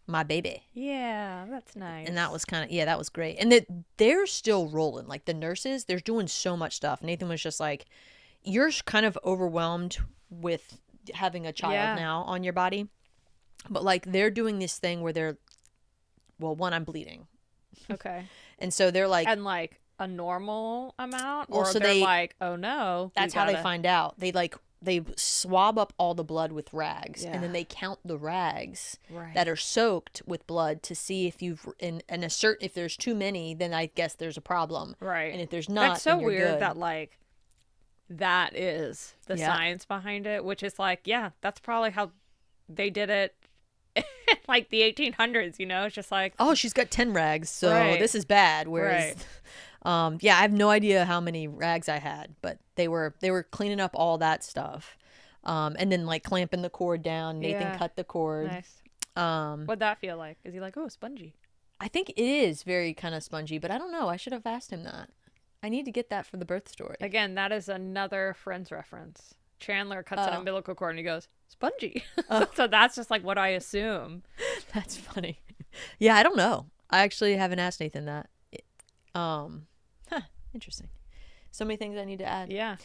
my baby. Yeah, that's nice. And that was kind of, that was great. And they're still rolling. Like the nurses, they're doing so much stuff. Nathan was just like, you're kind of overwhelmed with having a child now on your body. But like they're doing this thing where one, I'm bleeding. Okay. And so they're like. And like a normal amount? Or so they're like, oh no. That's how they find out. They swab up all the blood with rags, and then they count the rags that are soaked with blood to see if you've if there's too many, then I guess there's a problem. Right. And if there's not, that's so then you're weird good. that like that is the science behind it, which is like, yeah, that's probably how they did it in like the 1800s, you know? It's just like, oh, she's got 10 rags, so this is bad. Whereas I have no idea how many rags I had, but they were cleaning up all that stuff. And then like clamping the cord down. Nathan cut the cord. Nice. What'd that feel like? Is he like, oh, spongy? I think it is very kind of spongy, but I don't know. I should have asked him that. I need to get that for the birth story. Again, that is another Friends reference. Chandler cuts an umbilical cord and he goes, spongy. So that's just like what I assume. That's funny. Yeah, I don't know. I actually haven't asked Nathan that. Interesting. So many things I need to add. Yeah.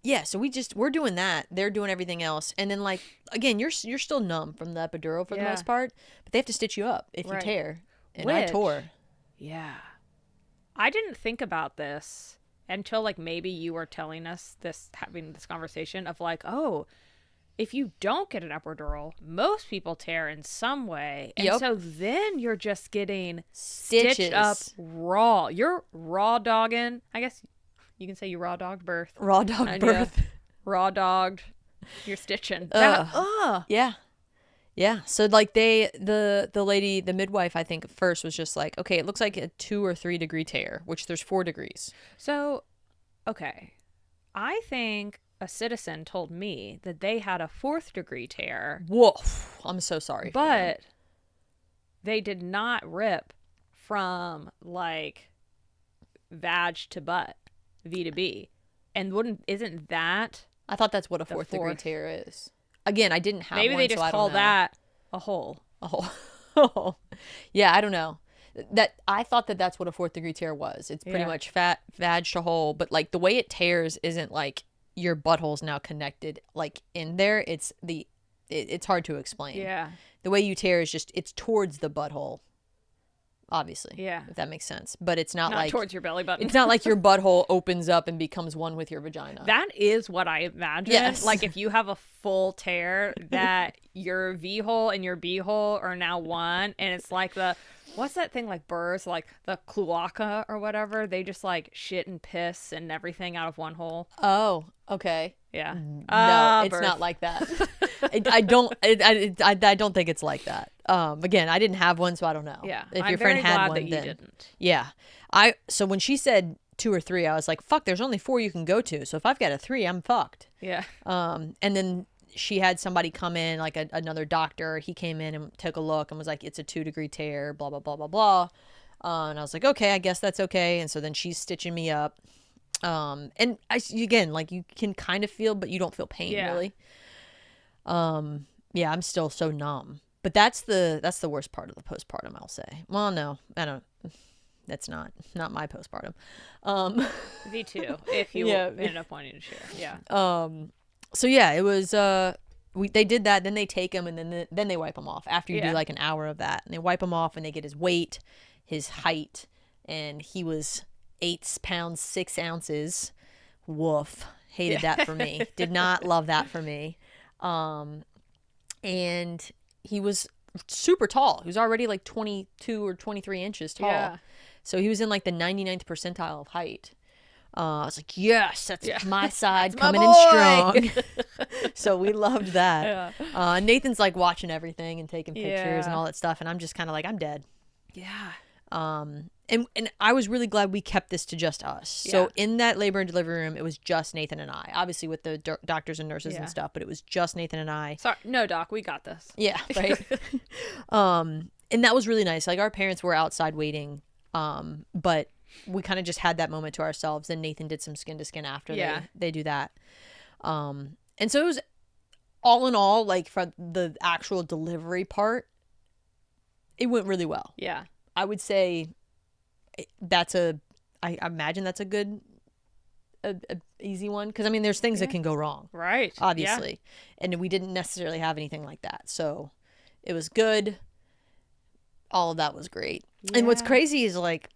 Yeah, so we're doing that. They're doing everything else. And then like again, you're still numb from the epidural for the most part, but they have to stitch you up if you tear. And I tore. Yeah. I didn't think about this until like maybe you were telling us this, having this conversation of like, oh, if you don't get an epidural, most people tear in some way. And so then you're just getting stitched up raw. You're raw dogging. I guess you can say you raw dogged birth. Raw dogged birth. Raw dogged. You're stitching. Yeah. Yeah. So like the lady, the midwife, I think at first was just like, okay, it looks like a 2 or 3 degree tear, which there's 4 degrees. So, okay. I think a citizen told me that they had a 4th degree tear. Whoa. I'm so sorry. But they did not rip from like vag to butt, V to B. And isn't that? I thought that's what a 4th degree tear is. Again, I didn't have Maybe one, they just so call that a hole. A hole. Yeah, I don't know. I thought that's what a 4th degree tear was. It's pretty much vag to hole, but like the way it tears isn't like your butthole's now connected like in there. It's hard to explain. Yeah. The way you tear is just it's towards the butthole. Obviously. Yeah. If that makes sense. But it's not like towards your belly button. It's not like your butthole opens up and becomes one with your vagina. That is what I imagine. Yes. Like if you have a full tear, that your V hole and your B hole are now one, and it's like what's that thing like birds, like the cloaca or whatever? They just like shit and piss and everything out of one hole. Oh, okay. Yeah. No, it's not like that. I don't think it's like that. Again, I didn't have one, so I don't know. Yeah. If your friend had one, that you then didn't. Yeah. So when she said 2 or 3, I was like, fuck, there's only 4 you can go to. So if I've got a 3, I'm fucked. Yeah. And then she had somebody come in, like another doctor. He came in and took a look and was like, it's a 2 degree tear, blah, blah, blah, blah, blah. And I was like, okay, I guess that's okay. And so then she's stitching me up. And again, like you can kind of feel, but you don't feel pain really. Yeah, I'm still so numb. But that's the worst part of the postpartum, I'll say. Well, no, I don't. That's not my postpartum. Me too. If you end up wanting to share, yeah. So yeah, it was. They did that. Then they take him and then they wipe him off after you do like an hour of that. And they wipe him off and they get his weight. his height, and he was 8 pounds 6 ounces. Woof. Hated that for me. Did not love that for me. And he was super tall. He was already like 22 or 23 inches tall. Yeah. So he was in like the 99th percentile of height. I was like, yes, that's my side That's coming in strong. So we loved that. Yeah. Nathan's like watching everything and taking pictures and all that stuff. And I'm just kind of like, I'm dead. Yeah. And I was really glad we kept this to just us. Yeah. So in that labor and delivery room, it was just Nathan and I, obviously with the doctors and nurses and stuff, but it was just Nathan and I. Sorry, no, doc, we got this. Yeah, right. And that was really nice. Like our parents were outside waiting, but we kind of just had that moment to ourselves. And Nathan did some skin to skin after they do that. And so it was all in all, like for the actual delivery part, it went really well. Yeah. I would say I imagine that's a good, a easy one. Cause I mean, there's things that can go wrong. Right. Obviously. Yeah. And we didn't necessarily have anything like that. So it was good. All of that was great. Yeah. And what's crazy is like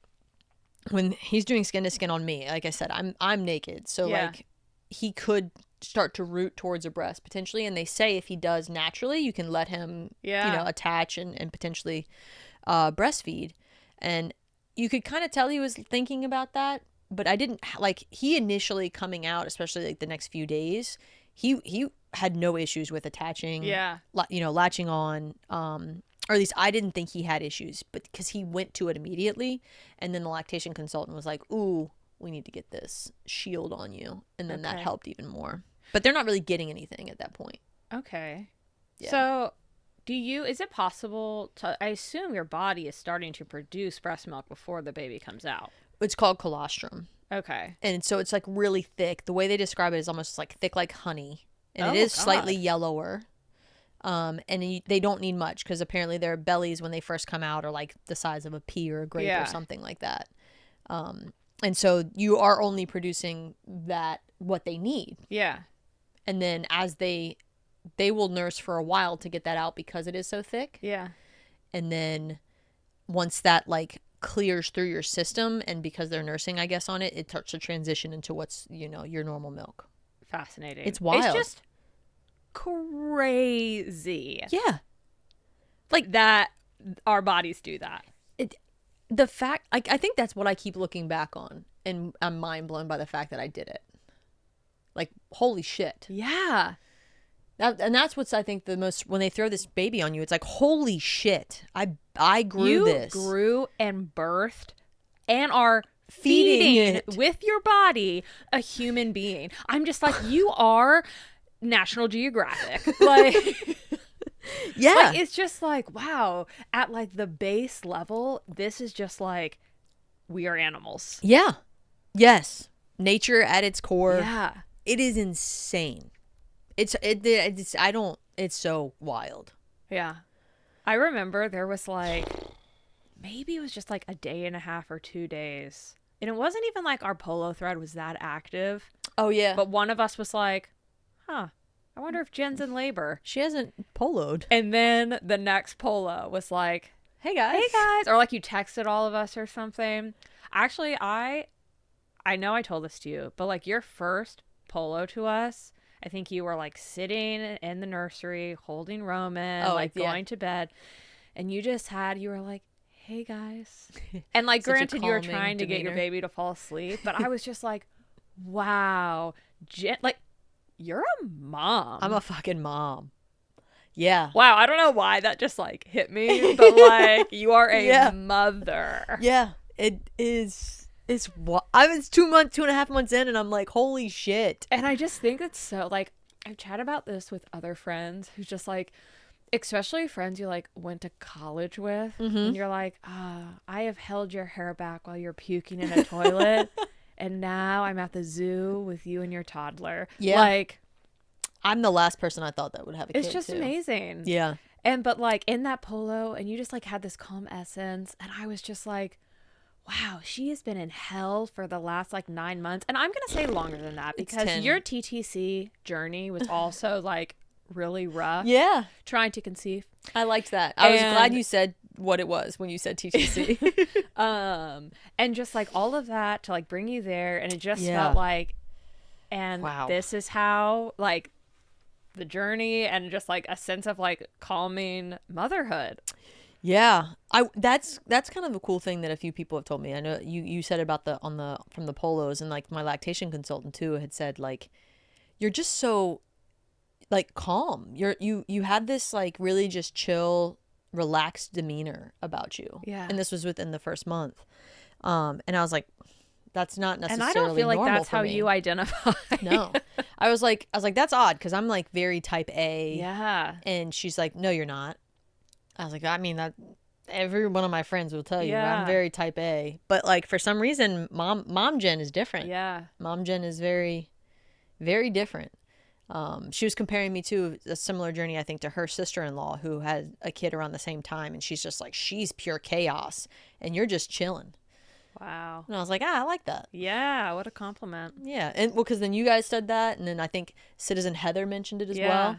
when he's doing skin to skin on me, like I said, I'm naked. So like he could start to root towards a breast potentially. And they say if he does naturally, you can let him, attach and potentially breastfeed. And you could kind of tell he was thinking about that, but I didn't like he initially coming out, especially like the next few days, he had no issues with attaching, latching on, or at least I didn't think he had issues, but because he went to it immediately. And then the lactation consultant was like, ooh, we need to get this shield on you. And then that helped even more, but they're not really getting anything at that point. Okay. Yeah. So is it possible to, I assume your body is starting to produce breast milk before the baby comes out. It's called colostrum. Okay. And so it's like really thick. The way they describe it is almost like thick like honey. And it is slightly yellower. And they don't need much because apparently their bellies when they first come out are like the size of a pea or a grape or something like that. And so you are only producing what they need. Yeah. And then as they will nurse for a while to get that out because it is so thick. Yeah. And then once that like clears through your system and because they're nursing, I guess, on it, it starts to transition into what's, your normal milk. Fascinating. It's wild. It's just crazy. Yeah. Like that our bodies do that. The fact, I think that's what I keep looking back on and I'm mind blown by the fact that I did it. Like, holy shit. Yeah. And that's what's, I think, the most, when they throw this baby on you, it's like, holy shit, I grew this. You grew and birthed and are feeding with your body a human being. I'm just like, you are National Geographic. Like, yeah. Like, it's just like, wow, at like the base level, this is just like, we are animals. Yeah. Yes. Nature at its core. Yeah. It is insane. It's so wild. Yeah. I remember there was like, maybe it was just like a day and a half or 2 days. And it wasn't even like our polo thread was that active. Oh, yeah. But one of us was like, I wonder if Jen's in labor. She hasn't poloed. And then the next polo was like, hey guys. Or like you texted all of us or something. Actually, I know I told this to you, but like your first polo to us, I think you were like sitting in the nursery holding Roman, going to bed. And you were like, hey guys. And like granted you were trying to get your baby to fall asleep, but I was just like, wow, like you're a mom. I'm a fucking mom. Yeah. Wow, I don't know why that just like hit me, but like you are a mother. Yeah, it is. I was 2.5 months in and I'm like, holy shit. And I just think it's so like, I've chatted about this with other friends who's just like, especially friends you like went to college with, and you're like, I have held your hair back while you're puking in a toilet. And now I'm at the zoo with you and your toddler. Yeah. Like, I'm the last person I thought that would have a kid. It's just amazing. Yeah. But like in that polo, and you just like had this calm essence, and I was just like, wow, she has been in hell for the last like 9 months. And I'm going to say longer than that because your TTC journey was also like really rough. Yeah. Trying to conceive. I liked that. I was glad you said what it was when you said TTC. And just like all of that to like bring you there, and it just Yeah. felt like, and Wow. this is how like the journey, and just like a sense of like calming motherhood. Yeah. That's kind of a cool thing that a few people have told me. I know you said about from the polos, and like my lactation consultant too had said like, you're just so like calm. You had this like really just chill, relaxed demeanor about you. Yeah. And this was within the first month. And I was like, that's not necessarily And I don't feel like normal that's for how me. you identify. No. I was like that's odd, because I'm like very type A. Yeah. And she's like, no, you're not. I was like, I mean, that every one of my friends will tell you I'm Yeah. very type A. But like for some reason, mom Jen is different. Yeah. Mom Jen is very, very different. She was comparing me to a similar journey, I think, to her sister-in-law who had a kid around the same time. And she's just like, she's pure chaos and you're just chilling. Wow. And I was like, I like that. Yeah. What a compliment. Yeah. And well, because then you guys said that. And then I think Citizen Heather mentioned it as well.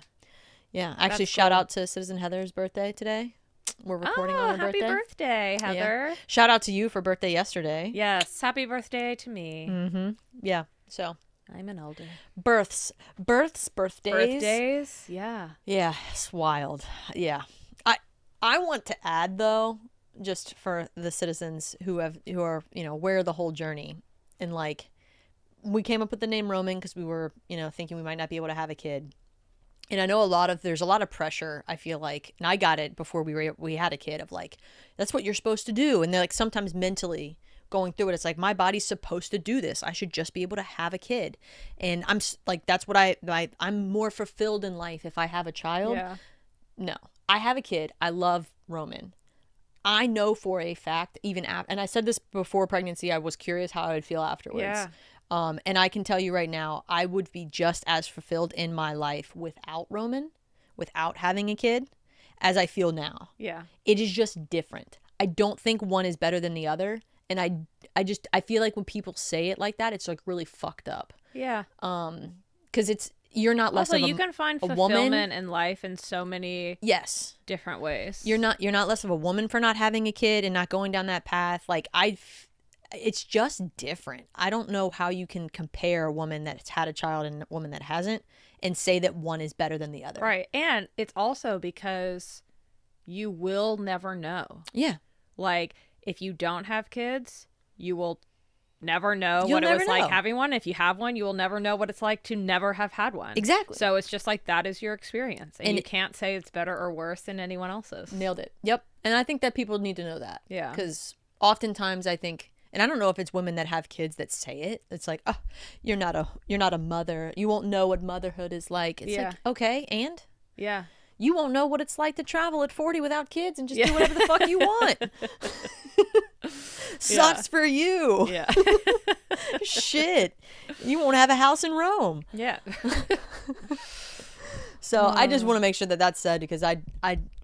Yeah. Actually, That's shout cool. out to Citizen Heather's birthday today. We're recording Oh, on her happy birthday, Yeah. Heather. Shout out to you for birthday yesterday. Yes. Happy birthday to me. Mm-hmm. Yeah. So I'm an elder. birthdays. Birthdays. Yeah. Yeah, it's wild. Yeah. I want to add though, just for the citizens who are, aware of the whole journey, and like we came up with the name Roman because we were, thinking we might not be able to have a kid. And I know there's a lot of pressure, I feel like, and I got it before we had a kid, of like, that's what you're supposed to do. And they're like, sometimes mentally going through it, it's like, my body's supposed to do this. I should just be able to have a kid. And I'm like, that's what I'm more fulfilled in life if I have a child. Yeah. No, I have a kid. I love Roman. I know for a fact, even after, and I said this before pregnancy, I was curious how I would feel afterwards. Yeah. And I can tell you right now, I would be just as fulfilled in my life without Roman, without having a kid, as I feel now. Yeah. It is just different. I don't think one is better than the other. And I feel like when people say it like that, it's like really fucked up. Yeah. Because you're not less Also, of you can find a fulfillment woman. in life in so many Yes. different ways. You're not less of a woman for not having a kid and not going down that path. Like it's just different. I don't know how you can compare a woman that's had a child and a woman that hasn't and say that one is better than the other. Right. And it's also because you will never know. Yeah. Like, if you don't have kids, you will never know You'll what it never was know. like having one. If you have one, you will never know what it's like to never have had one. Exactly. So it's just like, that is your experience. And you it- can't say it's better or worse than anyone else's. Nailed it. Yep. And I think that people need to know that. Yeah. Because oftentimes I think, and I don't know if it's women that have kids that say it. It's like, oh, you're not a mother. You won't know what motherhood is like. It's like, okay, and Yeah. you won't know what it's like to travel at 40 without kids and just do whatever the fuck you want. Sucks for you. Yeah. Shit. You won't have a house in Rome. Yeah. So I just want to make sure that that's said, because I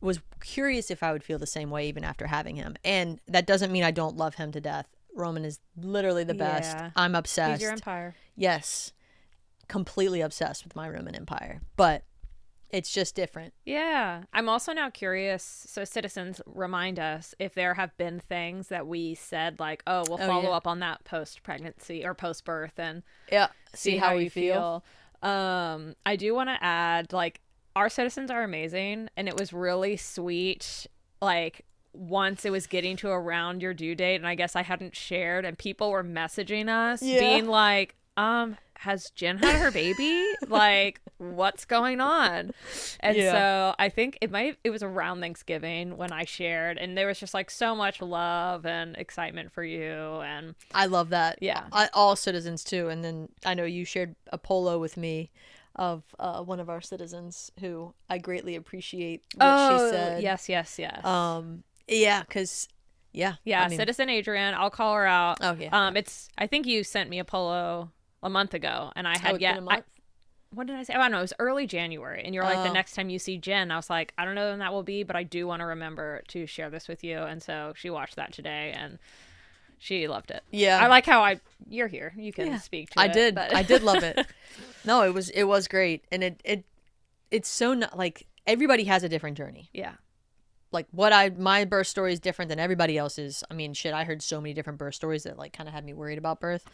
was curious if I would feel the same way even after having him. And that doesn't mean I don't love him to death. Roman is literally the best. Yeah. I'm obsessed. He's your empire. Yes. Completely obsessed with my Roman empire. But it's just different. Yeah. I'm also now curious. So, citizens, remind us if there have been things that we said, like, oh, we'll follow up on that post-pregnancy or post-birth and see how we feel. I do want to add, like, our citizens are amazing. And it was really sweet, like, once it was getting to around your due date, and I guess I hadn't shared, and people were messaging us being like, has Jenn had her baby? Like, what's going on? And so I think it was around Thanksgiving when I shared, and there was just like so much love and excitement for you. And I love that. Yeah. All citizens too. And then I know you shared a polo with me of one of our citizens who I greatly appreciate what she said. Yes. Yeah, because I mean, Citizen Adrian, I'll call her out. Oh, yeah. I think you sent me a polo a month ago, and I had it's been a month? what did I say? Oh, I don't know. It was early January, and you're like, the next time you see Jenn, I was like, I don't know when that will be, but I do want to remember to share this with you. And so she watched that today, and she loved it. Yeah. I like how you're here. You can speak to it. I did love it. No, it was great, and it's so not like everybody has a different journey. Yeah. like my birth story is different than everybody else's. I mean, shit, I heard so many different birth stories that like kind of had me worried about birth.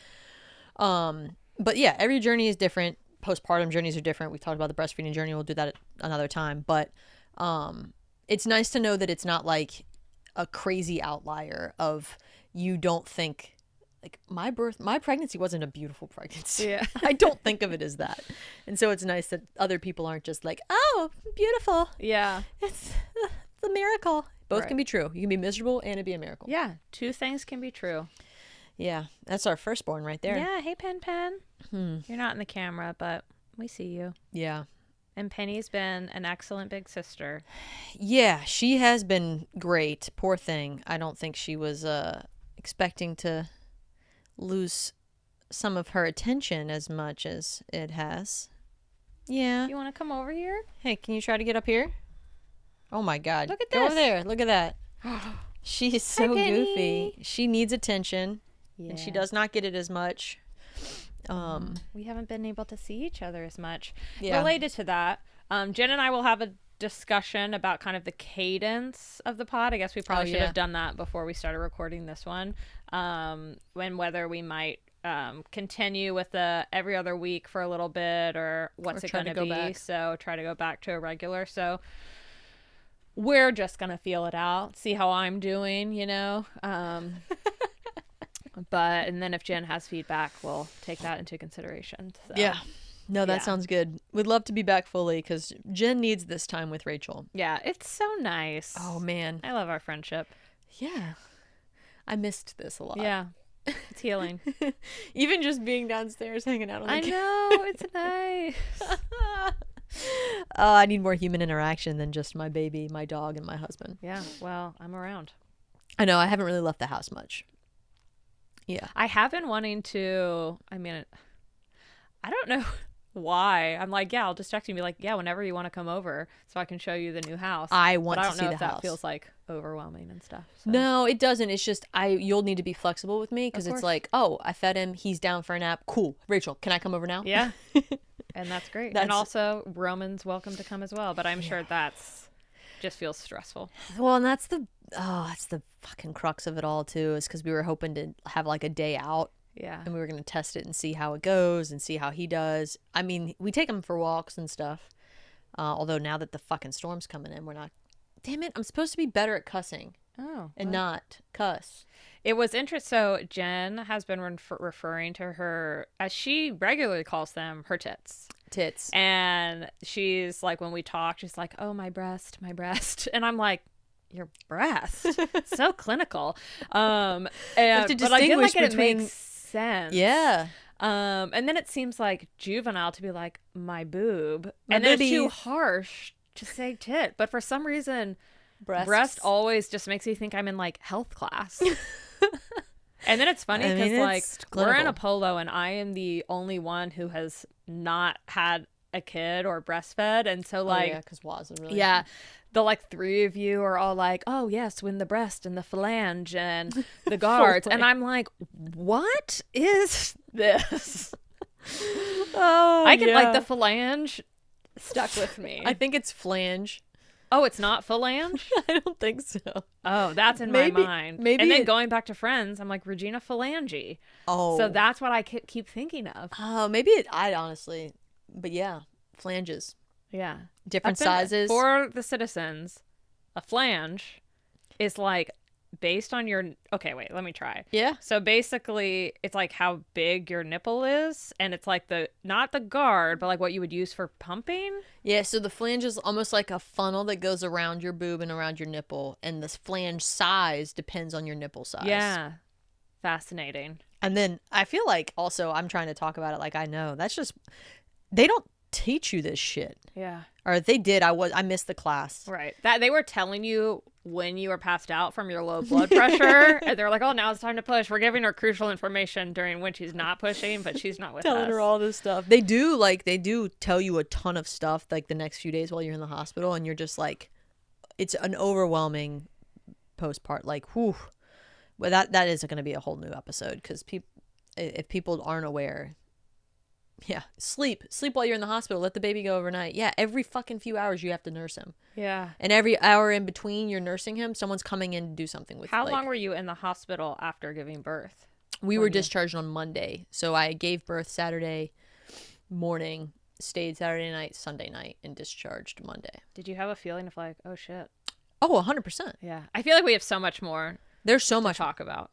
But yeah, every journey is different. Postpartum journeys are different. We talked about the breastfeeding journey. We'll do that another time. But it's nice to know that it's not like a crazy outlier of you don't think like my pregnancy wasn't a beautiful pregnancy. Yeah. I don't think of it as that. And so it's nice that other people aren't just like, oh, beautiful. Yeah. It's a miracle. Both Right. can be true. You can be miserable and it be a miracle. Yeah. Two things can be true. Yeah. That's our firstborn right there. Yeah. Hey, Pen. You're not in the camera, but we see you. Yeah. And Penny's been an excellent big sister. Yeah, she has been great. Poor thing. I don't think she was expecting to lose some of her attention as much as it has. Yeah. You want to come over here? Hey, can you try to get up here? Oh my God. Look at Go over this. there. Look at that. She's so Hi, Penny. goofy. She needs attention. Yeah. And she does not get it as much. We haven't been able to see each other as much. Yeah. Related to that, Jen and I will have a discussion about kind of the cadence of the pod. I guess we probably should yeah. have done that before we started recording this one. When whether we might continue with the every other week for a little bit or what's Or it try going to to go be. back. So try to go back to a regular. So we're just going to feel it out, see how I'm doing, you know. But and then if Jen has feedback, we'll take that into consideration. So. Yeah. No, that Yeah. sounds good. We'd love to be back fully because Jen needs this time with Rachel. Yeah, it's so nice. Oh, man. I love our friendship. Yeah. I missed this a lot. Yeah, it's healing. Even just being downstairs hanging out on the I couch. know, it's nice. Oh, I need more human interaction than just my baby, my dog, and my husband. Yeah, well, I'm around. I know. I haven't really left the house much. Yeah. I have been wanting to, I mean, I don't know why. I'm like, yeah, I'll just text you and be like, yeah, whenever you want to come over so I can show you the new house. I want but I to don't see know the if house. that feels like overwhelming and stuff. So. No, it doesn't. It's just you'll need to be flexible with me because Of it's course. like, oh, I fed him. He's down for a nap. Cool. Rachel, can I come over now? Yeah. And that's great. And also, Roman's welcome to come as well. But I'm sure that's just feels stressful. Well, and that's the fucking crux of it all too, is because we were hoping to have like a day out Yeah. and we were going to test it and see how it goes and see how he does. I mean, we take him for walks and stuff. Although now that the fucking storm's coming in, we're not. Damn it! I'm supposed to be better at cussing Oh. and not cuss. It was interesting. So Jen has been referring to her, as she regularly calls them, her tits. Tits. And she's like, when we talk, she's like, oh, my breast. And I'm like, your breast? So clinical. And, to but I did distinguish like it between- makes sense. Yeah. And then it seems like juvenile to be like, my boob. My and then it's too boobies. harsh to say tit. But for some reason, Breasts. breast always just makes me think I'm in like health class. And then it's funny I because mean, like it's we're in a clinical. polo and I am the only one who has not had a kid or breastfed, and so like because Waz is really. yeah, the like three of you are all like, oh yes, when the breast and the phalange and the guards, and I'm like, what is this? Oh, I get like the phalange stuck with me. I think it's flange. Oh, it's not phalange? I don't think so. Oh, that's in Maybe- my mind. maybe and then it- going back to Friends, I'm like, Regina Phalange. Oh. So that's what I keep thinking of. Oh, maybe it. I honestly, but yeah, flanges, Yeah. different sizes. For the citizens, a flange is like based on your. Okay, wait, let me try. Yeah. So basically, it's like how big your nipple is, and it's like not the guard, but like what you would use for pumping. Yeah. So the flange is almost like a funnel that goes around your boob and around your nipple, and the flange size depends on your nipple size. Yeah. Fascinating. And then I feel like also I'm trying to talk about it like I know. That's just they don't teach you this shit. Yeah. Or if they did, I missed the class. Right. That they were telling you when you were passed out from your low blood pressure, and they're like, "Oh, now it's time to push." We're giving her crucial information during when she's not pushing, but she's not with Telling us. her all this stuff. They do tell you a ton of stuff like the next few days while you're in the hospital, and you're just like, it's an overwhelming postpart. Like, whew. Well, that is going to be a whole new episode because if people aren't aware, Yeah. Sleep while you're in the hospital. Let the baby go overnight. Yeah. Every fucking few hours you have to nurse him. Yeah. And every hour in between you're nursing him, someone's coming in to do something with. How long were you in the hospital after giving birth? We were discharged on Monday, so I gave birth Saturday morning, stayed Saturday night, Sunday night, and discharged Monday. Did you have a feeling of like, oh shit? Oh, 100%. Yeah, I feel like we have so much more. There's so much to talk about.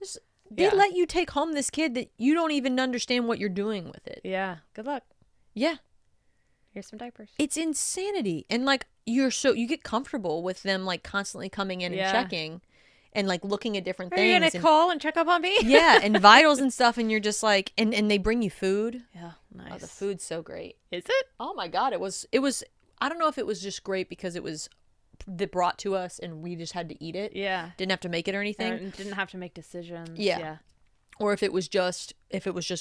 They let you take home this kid that you don't even understand what you're doing with it. Yeah. Good luck. Yeah. Here's some diapers. It's insanity, and like you get comfortable with them like constantly coming in and checking. And like looking at different things. Are you gonna call and check up on me? Yeah, and vitals and stuff, and you're just like, and they bring you food. Yeah, nice. Oh, the food's so great. Is it? Oh my god, it was. I don't know if it was just great because it was brought to us and we just had to eat it. Yeah, didn't have to make it or anything. Didn't have to make decisions. Yeah. Or if it was just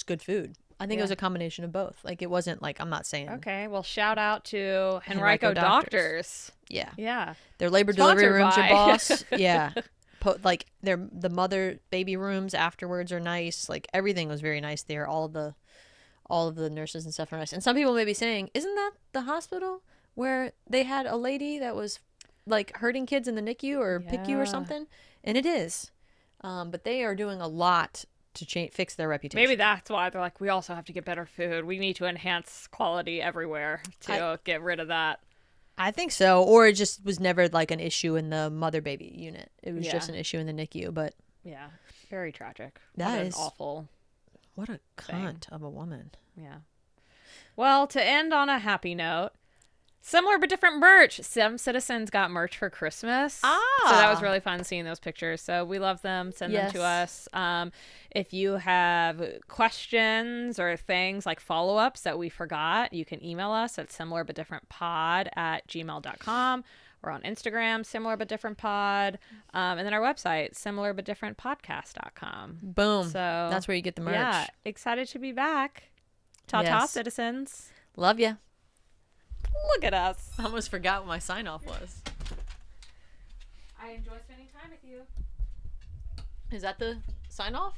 good food. I think it was a combination of both. Like it wasn't like, I'm not saying. Okay, well, shout out to Henrico Doctors. Yeah. Yeah. Their labor delivery rooms are boss. Yeah. Like the mother baby rooms afterwards are nice. Like everything was very nice there. All of the nurses and stuff are nice. And some people may be saying, isn't that the hospital where they had a lady that was like hurting kids in the NICU or PICU or something? And it is. But they are doing a lot to fix their reputation. Maybe that's why they're like, we also have to get better food. We need to enhance quality everywhere to get rid of that. I think so. Or it just was never like an issue in the mother baby unit. It was just an issue in the NICU. But yeah, very tragic. That is awful. What a cunt of a woman. Yeah. Well, to end on a happy note, similar but different merch. Some citizens got merch for Christmas. So that was really fun seeing those pictures. So we love them. Send them to us. If you have questions or things like follow-ups that we forgot, you can email us at similar-but-different-pod@gmail.com. We're on Instagram, similar-but-different-pod. And then our website, similar-but-different-podcast.com. Boom. So that's where you get the merch. Yeah. Excited to be back. Ta-ta, citizens. Love ya. Look at us. I almost forgot what my sign-off was. I enjoy spending time with you. Is that the sign-off?